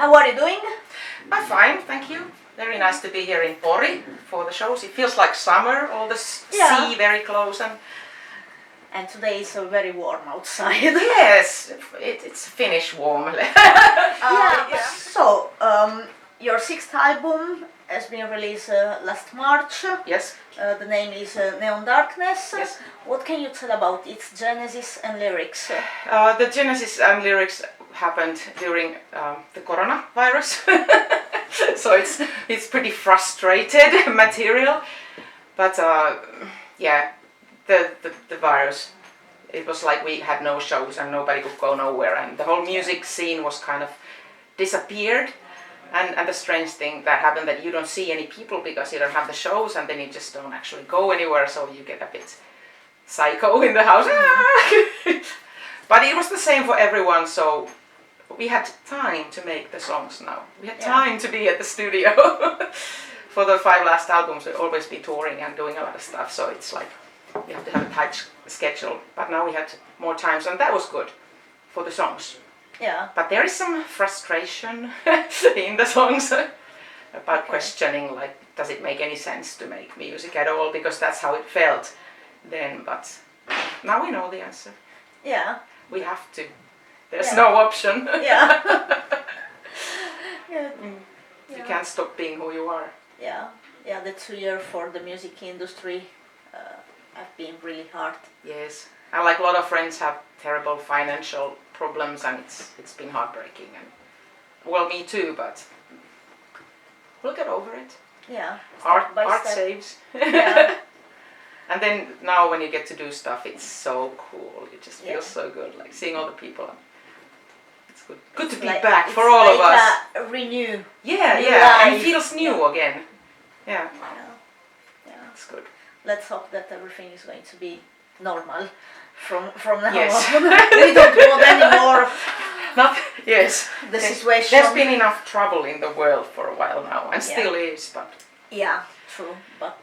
how are you doing? I'm fine, thank you. Very nice to be here in Pori for the shows. It feels like summer, all the sea very close. And today is very warm outside. Yes, it's Finnish warm. So, your sixth album has been released last March. Yes. The name is Neon Darkness. Yes. What can you tell about its genesis and lyrics? The genesis and lyrics happened during the coronavirus. So it's pretty frustrated material. But yeah, the virus, it was like we had no shows and nobody could go nowhere, and the whole music scene was kind of disappeared. And the strange thing that happened, that you don't see any people because you don't have the shows, and then you just don't actually go anywhere, so you get a bit psycho in the house. But it was the same for everyone, so we had time to make the songs now. We had time to be at the studio. For the 5 last albums, we've always been touring and doing a lot of stuff, so it's like we have to have a tight schedule. But now we had more time, and that was good for the songs. Yeah. But there is some frustration in the songs about questioning, like, does it make any sense to make music at all? Because that's how it felt then, but now we know the answer. Yeah. We have to. There's no option. Yeah. You can't stop being who you are. Yeah. Yeah, the 2 years for the music industry have been really hard. Yes. And like a lot of friends have terrible financial problems, and it's been heartbreaking, and well, me too, but we'll get over it. Yeah. Art saves. Yeah. And then now when you get to do stuff, it's so cool. It just feels so good, like seeing all the people. It's good. Good to be back for all of us. Renew. Yeah, and it feels new again. Yeah. It's good. Let's hope that everything is going to be normal from now Yes. on. We don't want anymore. The situation. There's been enough trouble in the world for a while now, and still is, but yeah, true. But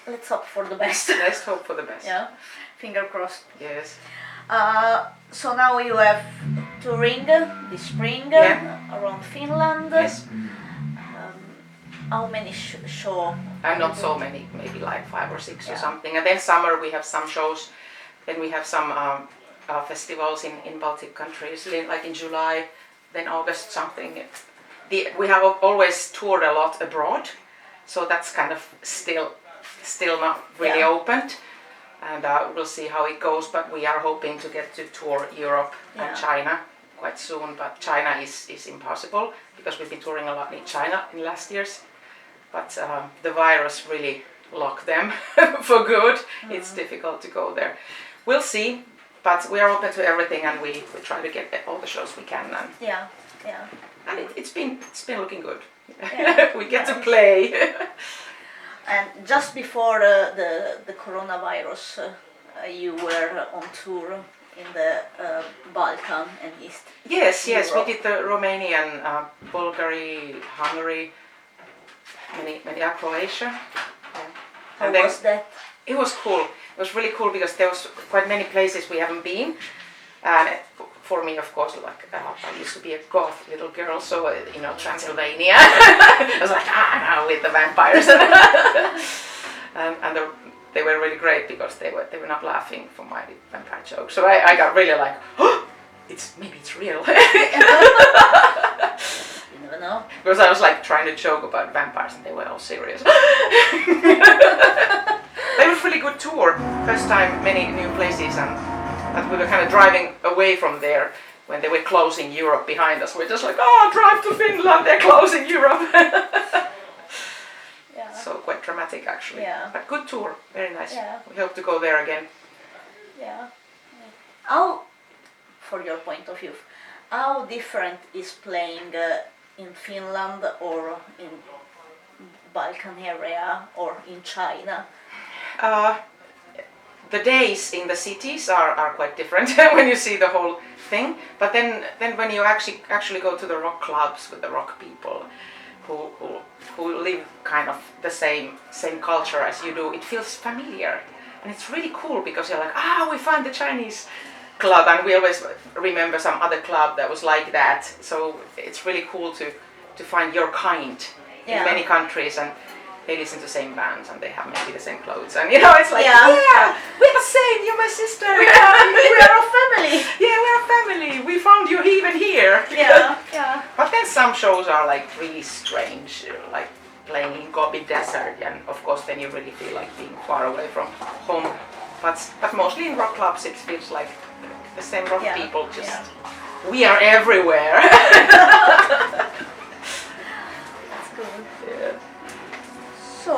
let's hope for the best. Let's hope for the best. Yeah, finger crossed. Yes. So now you have touring this spring around Finland. Yes. How many shows? Not so many, maybe like 5 or 6 or something. And then summer we have some shows. Then we have some festivals in Baltic countries, like in July, then August something. We have always toured a lot abroad, so that's kind of still not really opened. And we'll see how it goes, but we are hoping to get to tour Europe and China quite soon. But China is impossible because we've been touring a lot in China in last years. But the virus really locked them for good. It's difficult to go there. We'll see, but we are open to everything, and we try to get all the shows we can. And and it's been looking good. We get to play. And just before the coronavirus, you were on tour in the Balkan and East. Yes, Europe. we did the Romanian, Bulgaria, Hungary, many Croatia. How was that? It was cool. It was really cool because there was quite many places we haven't been. And for me, of course, like I used to be a goth little girl, so Transylvania. I was like, now with the vampires. And they were really great because they were not laughing for my vampire jokes. So I got really like, maybe it's real. You never know. Because I was like trying to joke about vampires, and they were all serious. It was a really good tour. First time, many new places, and we were kind of driving away from there when they were closing Europe behind us. We're just like, drive to Finland, they're closing Europe. So quite dramatic actually. Yeah. But good tour, very nice. Yeah. We hope to go there again. Yeah. How, for your point of view, how different is playing in Finland or in Balkan area or in China? The days in the cities are quite different when you see the whole thing. But then when you actually go to the rock clubs with the rock people who live kind of the same culture as you do, it feels familiar, and it's really cool because you're like, we find the Chinese club, and we always remember some other club that was like that. So it's really cool to find your kind in many countries, and they listen to the same bands and they have maybe the same clothes, and it's like we're the same. You're my sister. We are a family. Yeah, we're a family. We found you even here. Yeah. But then some shows are like really strange, like playing in Gobi Desert, and of course then you really feel like being far away from home. But mostly in rock clubs it feels like the same rock people. We are everywhere. That's good. Yeah. So,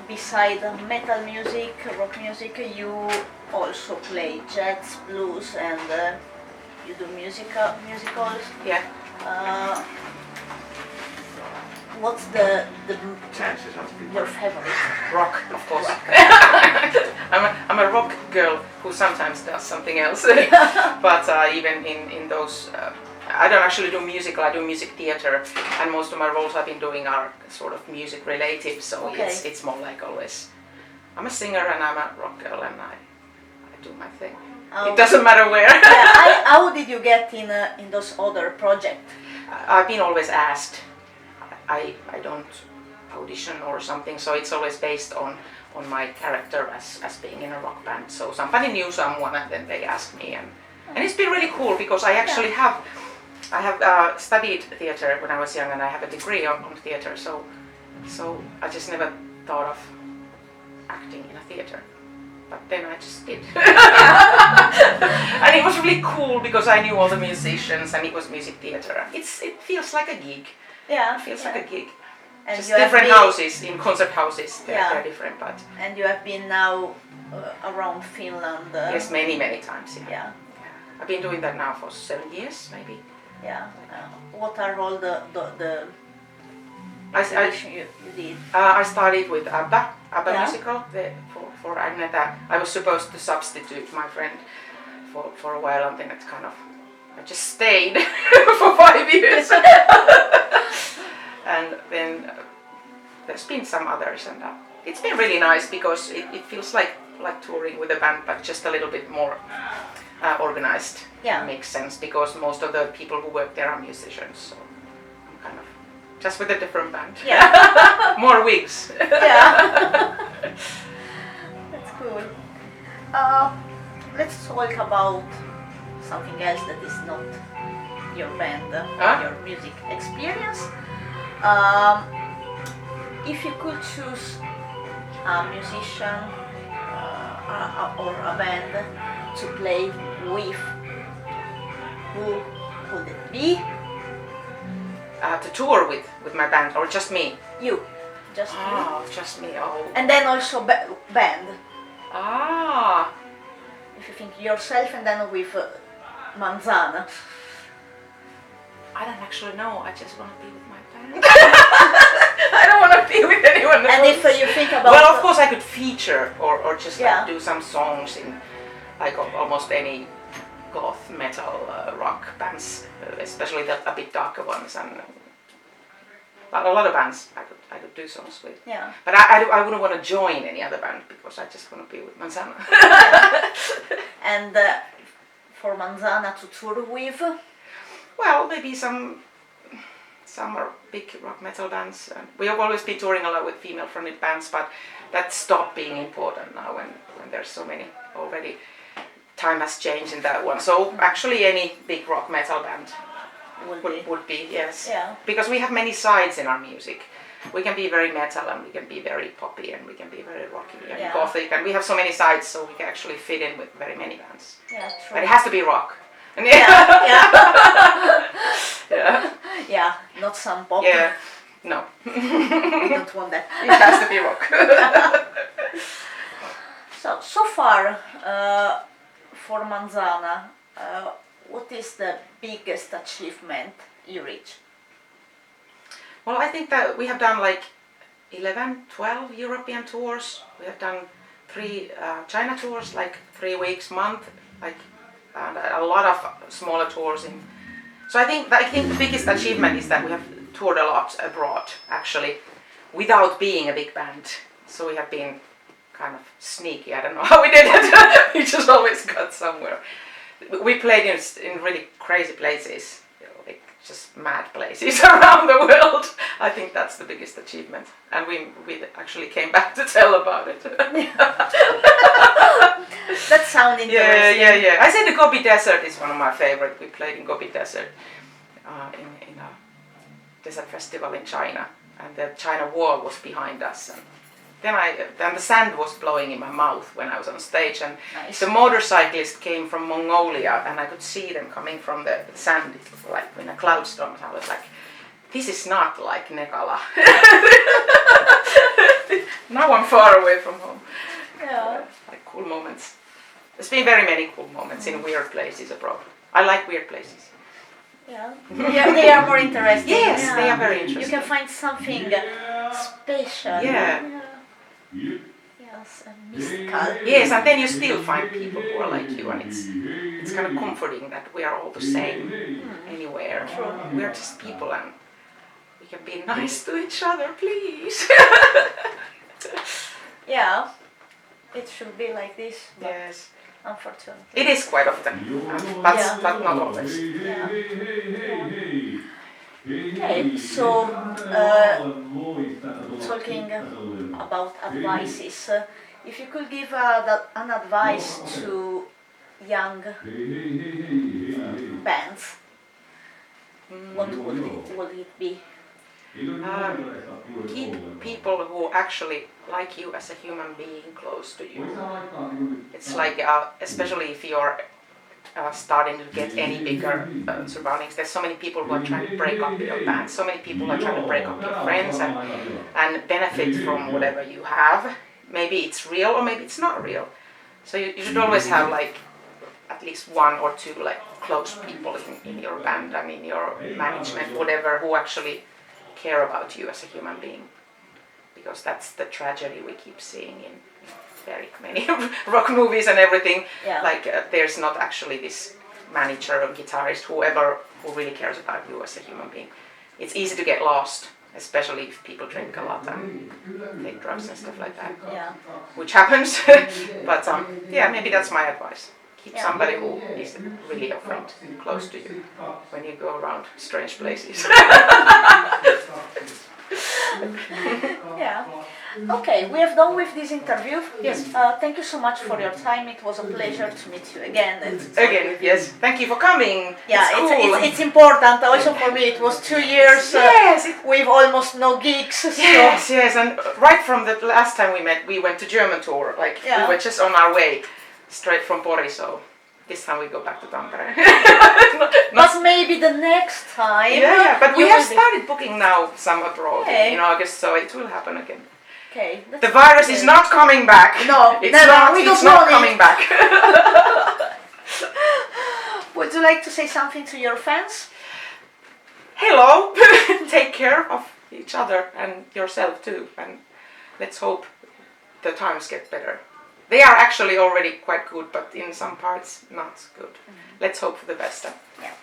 beside metal music, rock music, you also play jazz, blues, and you do musicals. Yeah. What's the your favorite? Rock, of course. I'm a rock girl who sometimes does something else. But even in those, I don't actually do musical. I do music theater, and most of my roles I've been doing are sort of music related. So it's more like always. I'm a singer and I'm a rock girl, and I do my thing. It doesn't matter where. How did you get in those other projects? I've been always asked. I don't audition or something, so it's always based on my character as being in a rock band. So somebody knew someone and then they asked me, and it's been really cool because I actually have studied theater when I was young, and I have a degree on theater, so I just never thought of acting in a theater. But then I just did. And it was really cool because I knew all the musicians and it was music theater. It feels like a gig. Yeah, it feels like a gig. And just different houses, in concert houses, they're different. But and you have been now around Finland. Yes, many times. Yeah. I've been doing that now for 7 years, maybe. Yeah. What are all the you did? I started with ABBA musical for Agneta. I was supposed to substitute my friend for a while, and then it kind of I just stayed for 5 years. And then there's been some others, and it's been really nice because it feels like touring with a band, but just a little bit more organized. Yeah, makes sense because most of the people who work there are musicians, so I'm kind of just with a different band. Yeah, more wigs. Yeah, that's cool. Let's talk about something else that is not your band, your music experience. If you could choose a musician or a band to play with, who would it be? To tour with my band, or just me? You, just you. Just me. Oh. And then also band. Ah. If you think yourself, and then with Manzana. I don't actually know. I just want to be with my band. I don't want to be with anyone else. And if you think about... Well, of course I could feature or just like do some songs in like almost any goth, metal, rock bands, especially the a bit darker ones, and but a lot of bands I could do songs with. Yeah. But I wouldn't want to join any other band because I just want to be with Manzana. And for Manzana to tour with? Well, maybe some are big rock metal bands. We have always been touring a lot with female-fronted bands, but that stopped being important now when there's so many already. Time has changed in that one. So actually any big rock metal band would be, yes. Yeah. Because we have many sides in our music. We can be very metal, and we can be very poppy, and we can be very rocky and gothic, and we have so many sides, so we can actually fit in with very many bands. Yeah, true. But it has to be rock. Yeah, not some pop. Yeah, no. We don't want that. It has to be rock. So far, for Manzana, what is the biggest achievement you reach? Well, I think that we have done like 11, 12 European tours. We have done 3 China tours, like 3 weeks, month, and a lot of smaller tours. So I think the biggest achievement is that we have toured a lot abroad, actually, without being a big band. So we have been kind of sneaky. I don't know how we did it. We just always got somewhere. We played in really crazy places, like just mad places around the world. I think that's the biggest achievement, and we actually came back to tell about it. That sounds interesting. Yeah. I say the Gobi Desert is one of my favorite. We played in Gobi Desert in a desert festival in China, and the China Wall was behind us. And then the sand was blowing in my mouth when I was on stage, and Nice. the motorcyclist came from Mongolia, and I could see them coming from the sand like in a cloud storm. And I was like, this is not like Nekala. Now I'm far away from home. Yeah. Like cool moments. There's been very many cool moments in weird places abroad. I like weird places. Yeah. They are more interesting. Yes, Yeah. they are very interesting. You can find something special. Yeah. Yes, and mystical. Yes, and then you still find people who are like you, and it's kind of comforting that we are all the same anywhere. We are just people, and we can be nice to each other, please. Yeah, it should be like this. But Yes, unfortunately. it is quite often, but not always. Yeah. Okay, so talking about advices, if you could give an advice to young bands, what would it be? Keep people who actually like you as a human being close to you. It's like, especially if you're starting to get any bigger surroundings, there's so many people who are trying to break up your band, so many people are trying to break up your friends and benefit from whatever you have. Maybe it's real or maybe it's not real. So you should always have like at least one or two like close people in your band and in your management, whatever, who actually care about you as a human being, because that's the tragedy we keep seeing in very many rock movies and everything. Yeah. Like there's not actually this manager or guitarist, whoever, who really cares about you as a human being. It's easy to get lost, especially if people drink a lot and take drugs and stuff like that, Yeah. which happens. But yeah, maybe that's my advice. Keep somebody who is really a friend close to you when you go around strange places. Yeah. Okay, we have done with this interview. Yes. Thank you so much for your time. It was a pleasure to meet you again. Again, yes. Thank you for coming. Yeah, it's cool. it's important. Also for me, it was 2 years with almost no gigs. So. Yes, and right from the last time we met, we went to German tour. Like we were just on our way, straight from Pori. So this time we go back to Tampere. But maybe the next time. Yeah, but we have started booking now some abroad in August, so it will happen again. Okay. The virus is not coming back. No, it's never. not. We It's don't not want coming it. back. Would you like to say something to your fans? Hello. Take care of each other and yourself too, and let's hope the times get better. They are actually already quite good, but in some parts not good. Let's hope for the best. Yeah.